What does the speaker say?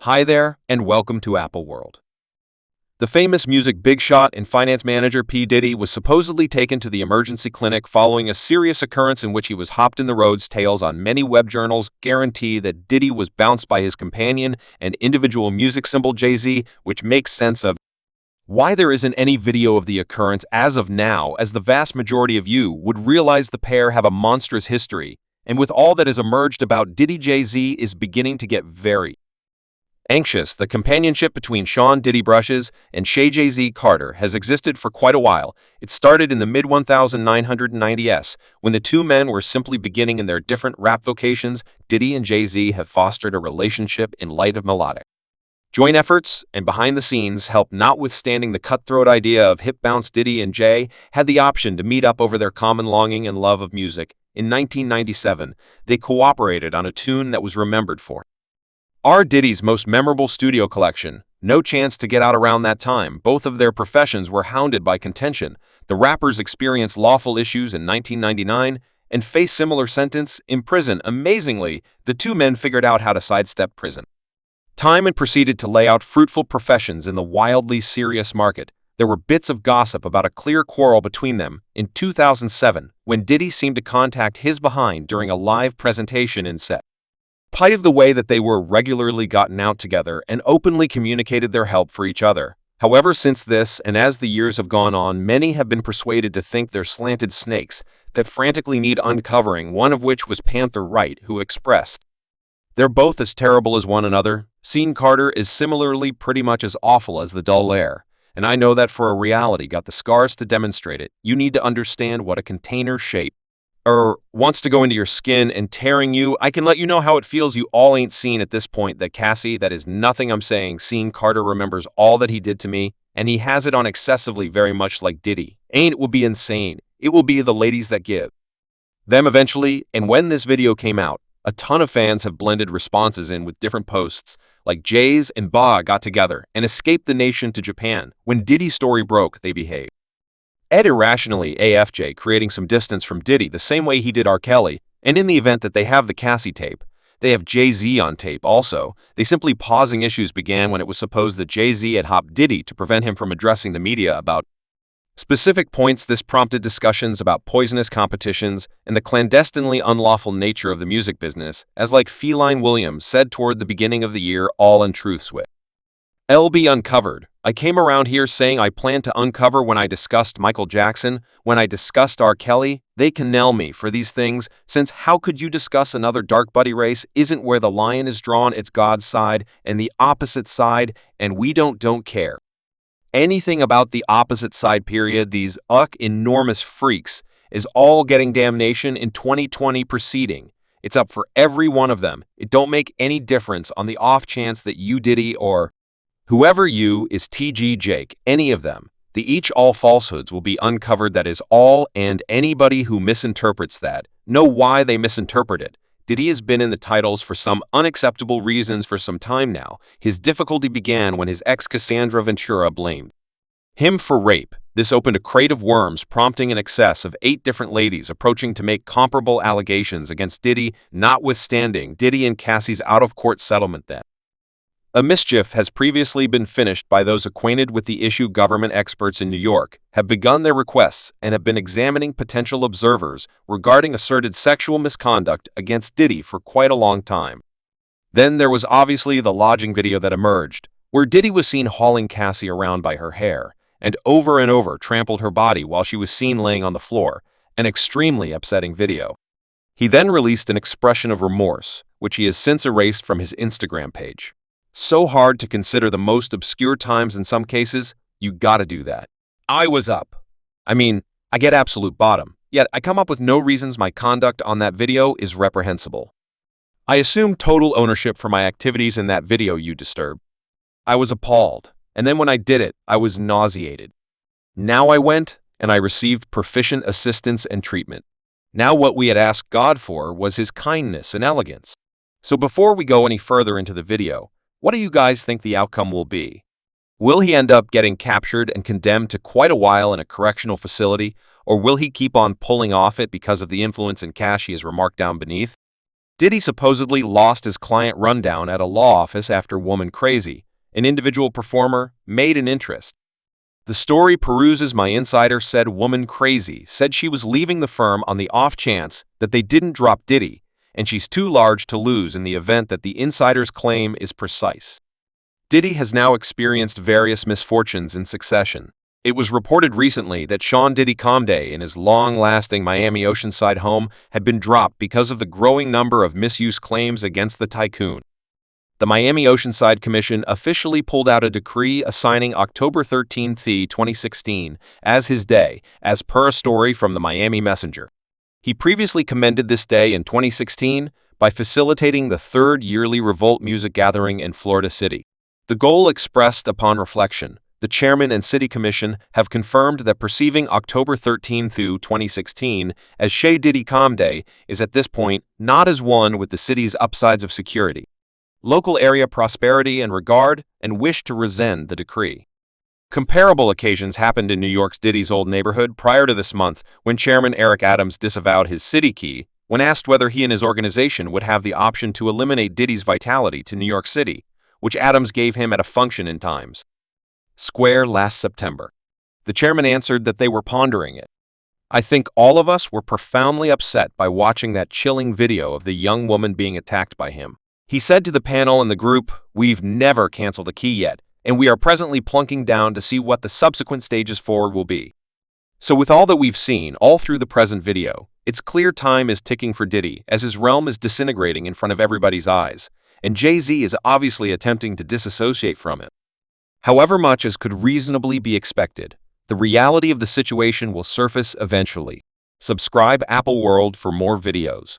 Hi there, and welcome to Apple World. The famous music big shot and finance manager P Diddy was supposedly taken to the emergency clinic following a serious occurrence in which he was hopped in the roads. Tales on many web journals guarantee that Diddy was bounced by his companion and individual music symbol Jay-Z, which makes sense of why there isn't any video of the occurrence as of now, as the vast majority of you would realize the pair have a monstrous history, and with all that has emerged about Diddy, Jay-Z is beginning to get very anxious. The companionship between Sean Diddy Brushes and Shay Jay-Z Carter has existed for quite a while. It started in the mid-1990s, when the two men were simply beginning in their different rap vocations. Diddy and Jay-Z have fostered a relationship in light of melodic joint efforts and behind the scenes help. Notwithstanding the cutthroat idea of hip bounce, Diddy and Jay had the option to meet up over their common longing and love of music. In 1997, they cooperated on a tune that was remembered for Diddy's most memorable studio collection. No chance to get out around that time. Both of their professions were hounded by contention. The rappers experienced lawful issues in 1999 and faced similar sentence in prison. Amazingly, the two men figured out how to sidestep prison time and proceeded to lay out fruitful professions in the wildly serious market. There were bits of gossip about a clear quarrel between them in 2007 when Diddy seemed to contact his behind during a live presentation and said of the way that they were regularly gotten out together and openly communicated their help for each other. However, since this and as the years have gone on, many have been persuaded to think they're slanted snakes that frantically need uncovering, one of which was Panther Wright, who expressed, "They're both as terrible as one another. Scene Carter is similarly pretty much as awful as the dull air, and I know that for a reality got the scars to demonstrate it. You need to understand what a container shape wants to go into your skin and tearing you. I can let you know how it feels. You all ain't seen at this point that Cassie, that is nothing I'm saying. Scene Carter remembers all that he did to me, and he has it on excessively, very much like Diddy. Ain't it will be insane. It will be the ladies that give them eventually." And when this video came out, a ton of fans have blended responses in with different posts, like Jay's and Ba got together and escaped the nation to Japan. When Diddy's story broke, they behaved irrationally. AFJ creating some distance from Diddy the same way he did R. Kelly, and in the event that they have the Cassie tape, they have Jay-Z on tape also. They simply pausing issues began when it was supposed that Jay-Z had hopped Diddy to prevent him from addressing the media about specific points. This prompted discussions about poisonous competitions and the clandestinely unlawful nature of the music business, as like Feline Williams said toward the beginning of the year, all untruths with LB uncovered. I came around here saying I plan to uncover when I discussed Michael Jackson, when I discussed R. Kelly. They can nail me for these things, since how could you discuss another dark buddy race? Isn't where the line is drawn. It's God's side and the opposite side, and we don't care anything about the opposite side, period. These enormous freaks is all getting damnation in 2020 proceeding. It's up for every one of them. It don't make any difference on the off chance that you Diddy or whoever you is TG Jake, any of them. The each all falsehoods will be uncovered. That is all, and anybody who misinterprets that, know why they misinterpret it. Diddy has been in the titles for some unacceptable reasons for some time now. His difficulty began when his ex Cassandra Ventura blamed him for rape. This opened a crate of worms, prompting an excess of 8 different ladies approaching to make comparable allegations against Diddy, notwithstanding Diddy and Cassie's out-of-court settlement then. A mischief has previously been finished by those acquainted with the issue. Government experts in New York have begun their requests and have been examining potential observers regarding asserted sexual misconduct against Diddy for quite a long time. Then there was obviously the lodging video that emerged, where Diddy was seen hauling Cassie around by her hair and over trampled her body while she was seen laying on the floor, an extremely upsetting video. He then released an expression of remorse, which he has since erased from his Instagram page. So hard to consider the most obscure times in some cases, you gotta do that. I was up. I mean, I get absolute bottom, yet I come up with no reasons my conduct on that video is reprehensible. I assume total ownership for my activities in that video you disturbed. I was appalled, and then when I did it, I was nauseated. Now I went, and I received proficient assistance and treatment. Now what we had asked God for was his kindness and elegance. So before we go any further into the video, what do you guys think the outcome will be? Will he end up getting captured and condemned to quite a while in a correctional facility, or will he keep on pulling off it because of the influence and cash he has remarked down beneath? Diddy supposedly lost his client rundown at a law office after Woman Crazy, an individual performer, made an interest. The story peruses my insider said Woman Crazy said she was leaving the firm on the off chance that they didn't drop Diddy, and she's too large to lose in the event that the insider's claim is precise. Diddy has now experienced various misfortunes in succession. It was reported recently that Sean Diddy Combs in his long-lasting Miami Oceanside home had been dropped because of the growing number of misuse claims against the tycoon. The Miami Oceanside Commission officially pulled out a decree assigning October 13, 2016, as his day, as per a story from the Miami Messenger. He previously commended this day in 2016 by facilitating the third yearly Revolt music gathering in Florida City. The goal expressed upon reflection, the chairman and city commission have confirmed that perceiving October 13, 2016 as Shay Diddy Combs Day is at this point not as one with the city's upsides of security, local area prosperity and regard, and wish to rescind the decree. Comparable occasions happened in New York's Diddy's old neighborhood prior to this month when Chairman Eric Adams disavowed his city key when asked whether he and his organization would have the option to eliminate Diddy's vitality to New York City, which Adams gave him at a function in Times Square last September. The chairman answered that they were pondering it. I think all of us were profoundly upset by watching that chilling video of the young woman being attacked by him. He said to the panel and the group, "We've never canceled a key yet, and we are presently plunking down to see what the subsequent stages forward will be." So with all that we've seen all through the present video, it's clear time is ticking for Diddy as his realm is disintegrating in front of everybody's eyes, and Jay-Z is obviously attempting to disassociate from it. However much as could reasonably be expected, the reality of the situation will surface eventually. Subscribe Apple World for more videos.